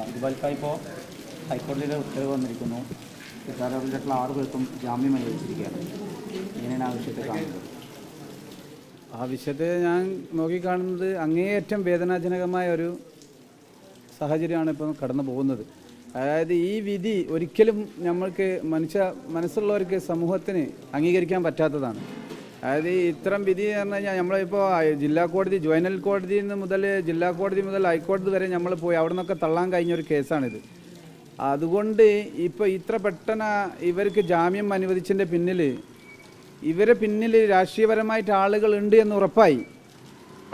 ഇതുപോലത്തെ ഇപ്പോൾ ഹൈക്കോടതിയുടെ ഉത്തരവ് വന്നിരിക്കുന്നു. കുറ്റാരോപിതരായിട്ടുള്ള 6 പേർക്കും ജാമ്യം അനുവദിച്ചിരിക്കുകയാണ്. ഇങ്ങനെയാണ് ആ വിഷയത്തെ കാണുന്നത്. ആ വിഷയത്തെ ഞാൻ നോക്കിക്കാണുന്നത് അങ്ങേയറ്റം വേദനാജനകമായ ഒരു സാഹചര്യമാണ് ഇപ്പോൾ കടന്നു പോകുന്നത്. അതായത് ഈ വിധി ഒരിക്കലും നമ്മൾക്ക് മനസ്സുള്ളവർക്ക് സമൂഹത്തിന് അംഗീകരിക്കാൻ പറ്റാത്തതാണ്. അതായത് ഇത്തരം വിധി എന്ന് പറഞ്ഞു കഴിഞ്ഞാൽ നമ്മളിപ്പോൾ ജില്ലാ കോടതി, ജുവൈനൽ കോടതിയിൽ നിന്ന് മുതൽ ജില്ലാ കോടതി മുതൽ ഹൈക്കോടതി വരെ നമ്മൾ പോയി അവിടെ നിന്നൊക്കെ തള്ളാൻ കഴിഞ്ഞൊരു കേസാണിത്. അതുകൊണ്ട് ഇപ്പോൾ ഇത്ര പെട്ടെന്ന് ഇവർക്ക് ജാമ്യം അനുവദിച്ചതിൻ്റെ പിന്നിൽ ഇവരെ പിന്നിൽ രാഷ്ട്രീയപരമായിട്ട് ആളുകളുണ്ട് എന്ന് ഉറപ്പായി.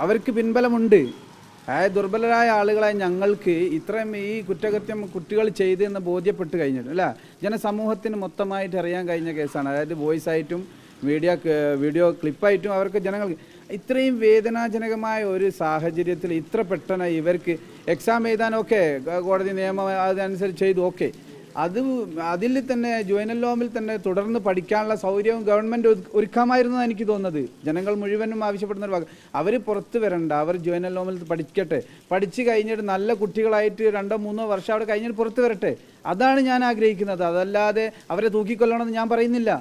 അവർക്ക് പിൻബലമുണ്ട്. അതായത് ദുർബലരായ ആളുകളായ ഞങ്ങൾക്ക് ഇത്രയും ഈ കുറ്റകൃത്യം കുട്ടികൾ ചെയ്തെന്ന് ബോധ്യപ്പെട്ട് കഴിഞ്ഞിട്ട് അല്ല, ജനസമൂഹത്തിന് മൊത്തമായിട്ട് അറിയാൻ കഴിഞ്ഞ കേസാണ്. അതായത് വോയിസ് ആയിട്ടും വീഡിയോ ക്ലിപ്പായിട്ടും അവർക്ക് ജനങ്ങൾക്ക് ഇത്രയും വേദനാജനകമായ ഒരു സാഹചര്യത്തിൽ ഇത്ര പെട്ടെന്ന് ഇവർക്ക് എക്സാം എഴുതാനൊക്കെ കോടതി നിയമം അതനുസരിച്ച് ചെയ്തു. ഓക്കെ, അതിൽ തന്നെ ജുവൈനൽ ലോമിൽ തന്നെ തുടർന്ന് പഠിക്കാനുള്ള സൗകര്യവും ഗവൺമെൻറ് ഒരുക്കാമായിരുന്നു എനിക്ക് തോന്നുന്നത്. ജനങ്ങൾ മുഴുവനും ആവശ്യപ്പെടുന്ന ഒരു ഭാഗം അവർ പുറത്ത് വരണ്ട, അവർ ജുവൈനൽ ലോമിൽ പഠിക്കട്ടെ, പഠിച്ച് കഴിഞ്ഞിട്ട് നല്ല കുട്ടികളായിട്ട് 2-3 വർഷം അവിടെ കഴിഞ്ഞിട്ട് പുറത്ത് വരട്ടെ. അതാണ് ഞാൻ ആഗ്രഹിക്കുന്നത്. അതല്ലാതെ അവരെ തൂക്കിക്കൊല്ലണമെന്ന് ഞാൻ പറയുന്നില്ല.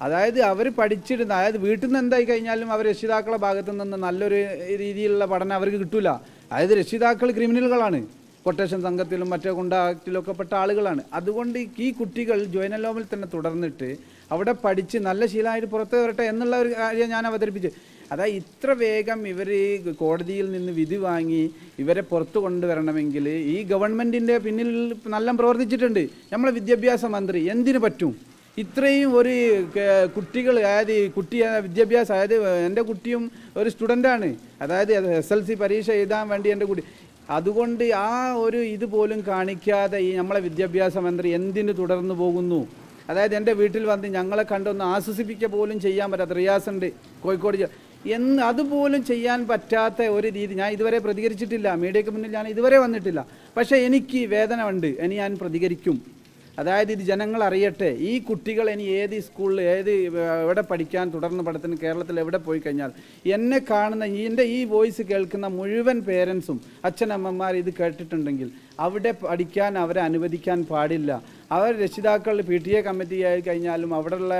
അതായത് അവർ പഠിച്ചിരുന്ന, അതായത് വീട്ടിൽ നിന്ന് എന്തായി കഴിഞ്ഞാലും അവർ രക്ഷിതാക്കളുടെ ഭാഗത്തു നിന്ന് നല്ലൊരു രീതിയിലുള്ള പഠനം അവർക്ക് കിട്ടില്ല. അതായത് രക്ഷിതാക്കൾ ക്രിമിനലുകളാണ്, കൊട്ടേഷൻ സംഘത്തിലും മറ്റേ ഗുണ്ടാക്റ്റിലൊക്കെ പെട്ട ആളുകളാണ്. അതുകൊണ്ട് ഈ കുട്ടികൾ ജുവൈനൽ ലോമിൽ തന്നെ തുടർന്നിട്ട് അവിടെ പഠിച്ച് നല്ല ശീലമായിട്ട് പുറത്ത് വരട്ടെ എന്നുള്ള ഒരു കാര്യം ഞാൻ അവതരിപ്പിച്ചു. അതായത് ഇത്ര വേഗം ഇവർ കോടതിയിൽ നിന്ന് വിധി വാങ്ങി ഇവരെ പുറത്തു കൊണ്ടുവരണമെങ്കിൽ ഈ ഗവൺമെൻറ്റിൻ്റെ പിന്നിൽ നല്ല പ്രവർത്തിച്ചിട്ടുണ്ട്. നമ്മളെ വിദ്യാഭ്യാസ മന്ത്രി എന്തിനു പറ്റും ഇത്രയും ഒരു കുട്ടികൾ, അതായത് വിദ്യാഭ്യാസം, അതായത് എൻ്റെ കുട്ടിയും ഒരു സ്റ്റുഡൻ്റാണ്, അതായത് SLC പരീക്ഷ എഴുതാൻ വേണ്ടി എൻ്റെ കുട്ടി. അതുകൊണ്ട് ആ ഒരു ഇതുപോലും കാണിക്കാതെ ഈ നമ്മളെ വിദ്യാഭ്യാസ മന്ത്രി എന്തിന് തുടർന്നു പോകുന്നു? അതായത് എൻ്റെ വീട്ടിൽ വന്ന് ഞങ്ങളെ കണ്ടൊന്ന് ആശ്വസിപ്പിക്കുക പോലും ചെയ്യാൻ പറ്റാത്ത റിയാസുണ്ട് കോഴിക്കോട് അതുപോലും ചെയ്യാൻ പറ്റാത്ത ഒരു രീതി. ഞാൻ ഇതുവരെ പ്രതികരിച്ചിട്ടില്ല, മീഡിയയ്ക്ക് മുന്നിൽ ഞാൻ ഇതുവരെ വന്നിട്ടില്ല. പക്ഷേ എനിക്ക് വേദന ഉണ്ട്, ഇനി ഞാൻ പ്രതികരിക്കും. അതായത് ഇത് ജനങ്ങൾ അറിയട്ടെ. ഈ കുട്ടികൾ ഇനി ഏത് സ്കൂളിൽ എവിടെ പഠിക്കാൻ തുടർന്ന് പഠനത്തിന് കേരളത്തിൽ എവിടെ പോയി കഴിഞ്ഞാൽ എന്നെ കാണുന്ന എൻ്റെ ഈ വോയിസ് കേൾക്കുന്ന മുഴുവൻ പേരൻസും അച്ഛനമ്മമാർ ഇത് കേട്ടിട്ടുണ്ടെങ്കിൽ അവിടെ പഠിക്കാൻ അവരെ അനുവദിക്കാൻ പാടില്ല. അവർ രക്ഷിതാക്കൾ PTA കമ്മിറ്റി ആയി കഴിഞ്ഞാലും അവിടെയുള്ള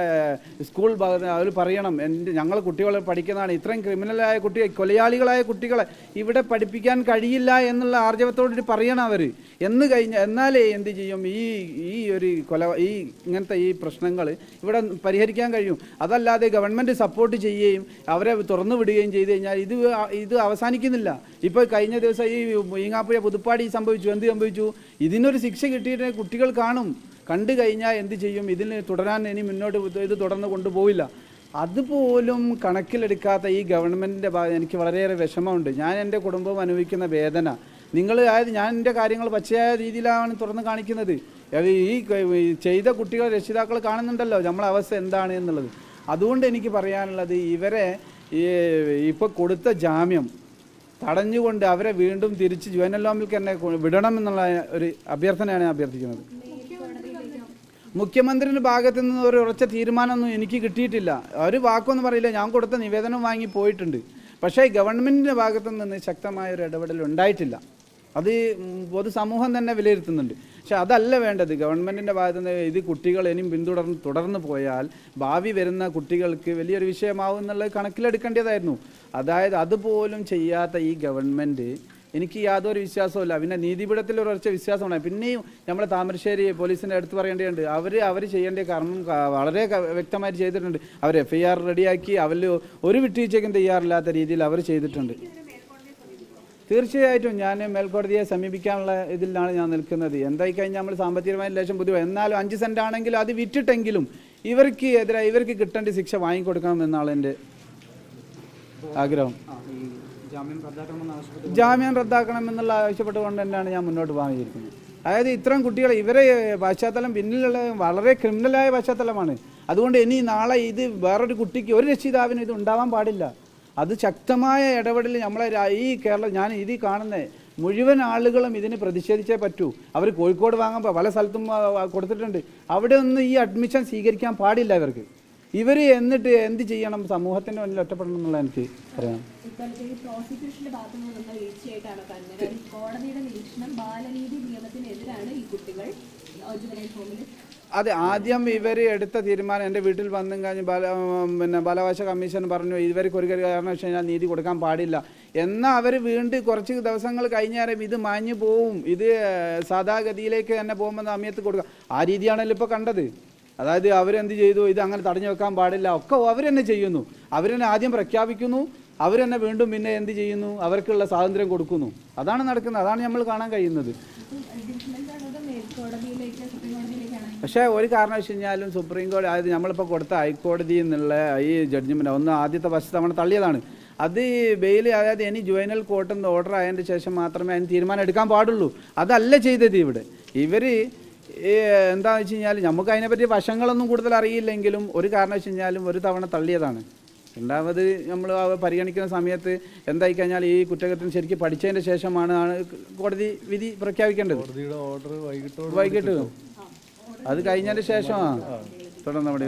സ്കൂൾ ഭാഗത്ത് അവർ പറയണം, ഞങ്ങൾ കുട്ടികളെ പഠിക്കുന്നതാണ്, ഇത്രയും ക്രിമിനലായ കുട്ടികൾ, കൊലയാളികളായ കുട്ടികളെ ഇവിടെ പഠിപ്പിക്കാൻ കഴിയില്ല എന്നുള്ള ആർജവത്തോട് പറയണം അവർ എന്ന് കഴിഞ്ഞാൽ. എന്നാലേ എന്ത് ചെയ്യും ഈ ഒരു ഇങ്ങനത്തെ ഈ പ്രശ്നങ്ങൾ ഇവിടെ പരിഹരിക്കാൻ കഴിയും. അതല്ലാതെ ഗവൺമെൻറ് സപ്പോർട്ട് ചെയ്യുകയും അവരെ തുറന്നു വിടുകയും ചെയ്ത് കഴിഞ്ഞാൽ ഇത് അവസാനിക്കുന്നില്ല. ഇപ്പോൾ കഴിഞ്ഞ ദിവസം ഈ ഈങ്ങാപ്പുഴ പുതുപ്പാടി എന്ത് സംഭവിച്ചു? ഇതിനൊരു ശിക്ഷ കിട്ടിയിട്ട് കുട്ടികൾ കാണും. കണ്ടു കഴിഞ്ഞാൽ എന്ത് ചെയ്യും? ഇതിന് തുടരാൻ ഇനി മുന്നോട്ട് ഇത് തുടർന്ന് കൊണ്ടുപോയില്ല. അതുപോലും കണക്കിലെടുക്കാത്ത ഈ ഗവൺമെൻറ്റിൻ്റെ ഭാഗം എനിക്ക് വളരെയേറെ വിഷമമുണ്ട്. ഞാൻ എൻ്റെ കുടുംബം അനുഭവിക്കുന്ന വേദന അതായത് ഞാൻ എൻ്റെ കാര്യങ്ങൾ പച്ചയായ രീതിയിലാണ് തുറന്ന് കാണിക്കുന്നത്. ഈ ചെയ്ത കുട്ടികളെ രക്ഷിതാക്കൾ കാണുന്നുണ്ടല്ലോ നമ്മളെ അവസ്ഥ എന്താണ് എന്നുള്ളത്. അതുകൊണ്ട് എനിക്ക് പറയാനുള്ളത്, ഇവരെ ഇപ്പോൾ കൊടുത്ത ജാമ്യം തടഞ്ഞുകൊണ്ട് അവരെ വീണ്ടും തിരിച്ച് ജുവൈനൽ ലോമിലേക്ക് തന്നെ വിടണം എന്നുള്ള ഒരു അഭ്യർത്ഥനയാണ് ഞാൻ അഭ്യർത്ഥിക്കുന്നത്. മുഖ്യമന്ത്രിയുടെ ഭാഗത്തു നിന്ന് ഒരു ഉറച്ച തീരുമാനമൊന്നും എനിക്ക് കിട്ടിയിട്ടില്ല. ഒരു വാക്കൊന്നും പറയില്ല. ഞാൻ കൊടുത്ത നിവേദനം വാങ്ങി പോയിട്ടുണ്ട്. പക്ഷേ ഗവൺമെൻറ്റിൻ്റെ ഭാഗത്തു നിന്ന് ശക്തമായൊരു ഇടപെടൽ ഉണ്ടായിട്ടില്ല. അത് പൊതുസമൂഹം തന്നെ വിലയിരുത്തുന്നുണ്ട്. പക്ഷെ അതല്ല വേണ്ടത്. ഗവൺമെൻറ്റിൻ്റെ ഭാഗത്തു നിന്ന് ഇത് കുട്ടികൾ ഇനിയും തുടർന്ന് പോയാൽ ഭാവി വരുന്ന കുട്ടികൾക്ക് വലിയൊരു വിഷയമാവും എന്നുള്ളത് കണക്കിലെടുക്കേണ്ടതായിരുന്നു. അതായത് അതുപോലും ചെയ്യാത്ത ഈ ഗവൺമെൻറ് എനിക്ക് യാതൊരു വിശ്വാസവുമില്ല. പിന്നെ നീതിപീഠത്തിൽ ഉറച്ച വിശ്വാസമാണ്. പിന്നെയും നമ്മളെ താമരശ്ശേരി പോലീസിൻ്റെ അടുത്ത് പറയേണ്ടതുണ്ട്. അവർ ചെയ്യേണ്ട കർമ്മം വളരെ വ്യക്തമായിട്ട് ചെയ്തിട്ടുണ്ട്. അവർ FIR റെഡിയാക്കി അവരിൽ ഒരു വിട്ടുവീഴ്ചയ്ക്കും തയ്യാറില്ലാത്ത രീതിയിൽ അവർ ചെയ്തിട്ടുണ്ട്. തീർച്ചയായിട്ടും ഞാൻ മേൽക്കോടതിയെ സമീപിക്കാനുള്ള ഇതിലാണ് ഞാൻ നിൽക്കുന്നത്. എന്തായി കഴിഞ്ഞാൽ നമ്മൾ സാമ്പത്തികമായ ലേശം ബുദ്ധിമുട്ട്, എന്നാലും 5 സെൻറ്റ് ആണെങ്കിലും അത് വിറ്റിട്ടെങ്കിലും ഇവർക്ക് കിട്ടേണ്ട ശിക്ഷ വാങ്ങിക്കൊടുക്കണം എന്നാണ് എൻ്റെ ആഗ്രഹം. ജാമ്യം റദ്ദാക്കണമെന്നുള്ള ആവശ്യപ്പെട്ടുകൊണ്ട് തന്നെയാണ് ഞാൻ മുന്നോട്ട് വാങ്ങിയിരിക്കുന്നത്. അതായത് ഇത്തരം കുട്ടികളെ ഇവരെ പശ്ചാത്തലം പിന്നിലുള്ള വളരെ ക്രിമിനലായ പശ്ചാത്തലമാണ്. അതുകൊണ്ട് ഇനി നാളെ ഇത് വേറൊരു കുട്ടിക്ക് ഒരു രക്ഷിതാവിനും ഇത് ഉണ്ടാവാൻ പാടില്ല. അത് ശക്തമായ ഇടപെടൽ നമ്മളെ ഞാൻ ഇത് കാണുന്ന മുഴുവൻ ആളുകളും ഇതിന് പ്രതിഷേധിച്ചേ പറ്റൂ. അവർ കോഴിക്കോട് വാങ്ങാൻ പല സ്ഥലത്തും കൊടുത്തിട്ടുണ്ട്. അവിടെ ഒന്നും ഈ അഡ്മിഷൻ സ്വീകരിക്കാൻ പാടില്ല ഇവർക്ക്. ഇവർ എന്നിട്ട് എന്ത് ചെയ്യണം? സമൂഹത്തിൻ്റെ മുന്നിൽ ഒറ്റപ്പെടണം എന്നുള്ള എനിക്ക് പറയാം. പ്രോസിക്യൂഷന്റെ ഭാഗത്തു നിന്നുള്ള വീഴ്ചയായിട്ടാണ് കോടതിയുടെ നിരീക്ഷണം ബാലനീതി നിയമത്തിൽ കുട്ടികൾ ജുവനൈൽ ഹോമിൽ? അതെ, ആദ്യം ഇവർ എടുത്ത തീരുമാനം എൻ്റെ വീട്ടിൽ വന്നും കഴിഞ്ഞ് ബാലാവകാശ കമ്മീഷൻ പറഞ്ഞു ഇവർക്ക് ഒരു കാരണം വെച്ച് കഴിഞ്ഞാൽ നീതി കൊടുക്കാൻ പാടില്ല. എന്നാൽ അവർ വീണ്ടും കുറച്ച് ദിവസങ്ങൾ കഴിഞ്ഞാലും ഇത് മാഞ്ഞു പോവും, ഇത് സാധാഗതിയിലേക്ക് തന്നെ പോകുമ്പോൾ സമയത്ത് കൊടുക്കുക. ആ രീതിയാണല്ലോ ഇപ്പോൾ കണ്ടത്. അതായത് അവരെന്ത് ചെയ്തു, ഇത് അങ്ങനെ തടഞ്ഞു വെക്കാൻ പാടില്ല, ഒക്കെ അവർ തന്നെ ചെയ്യുന്നു. അവർ തന്നെ ആദ്യം പ്രഖ്യാപിക്കുന്നു, അവർ തന്നെ വീണ്ടും പിന്നെ എന്ത് ചെയ്യുന്നു, അവർക്കുള്ള സ്വാതന്ത്ര്യം കൊടുക്കുന്നു. അതാണ് നടക്കുന്നത്, അതാണ് നമ്മൾ കാണാൻ കഴിയുന്നത്. പക്ഷേ ഒരു കാരണം വെച്ച് കഴിഞ്ഞാലും സുപ്രീം കോടതി, അതായത് നമ്മളിപ്പോൾ കൊടുത്ത ഹൈക്കോടതിയിൽ നിന്നുള്ള ഈ ജഡ്ജ്മെൻറ്റ് ഒന്ന് ആദ്യത്തെ ഫസ്റ്റ് തവണ തള്ളിയതാണ്. അത് ബെയിൽ, അതായത് ഇനി ജുവനൈൽ കോർട്ടിൽ നിന്ന് ഓർഡർ ആയതിൻ്റെ ശേഷം മാത്രമേ അതിന് തീരുമാനം എടുക്കാൻ പാടുള്ളൂ. അതല്ല ചെയ്തത് ഇവിടെ. ഇവർ എന്താണെന്ന് വെച്ച് കഴിഞ്ഞാൽ നമുക്ക് അതിനെപ്പറ്റി വശങ്ങളൊന്നും കൂടുതൽ അറിയില്ലെങ്കിലും ഒരു കാരണം വെച്ച് കഴിഞ്ഞാലും ഒരു തവണ തള്ളിയതാണ്. രണ്ടാമത് നമ്മൾ പരിഗണിക്കുന്ന സമയത്ത് എന്തായി കഴിഞ്ഞാൽ ഈ കുറ്റകൃത്യം ശരിക്കും പഠിച്ചതിൻ്റെ ശേഷമാണ് കോടതി വിധി പ്രഖ്യാപിക്കേണ്ടത്. വൈകിട്ട് അത് കഴിഞ്ഞതിന് ശേഷമാണ് തുടർന്ന് നമ്മുടെ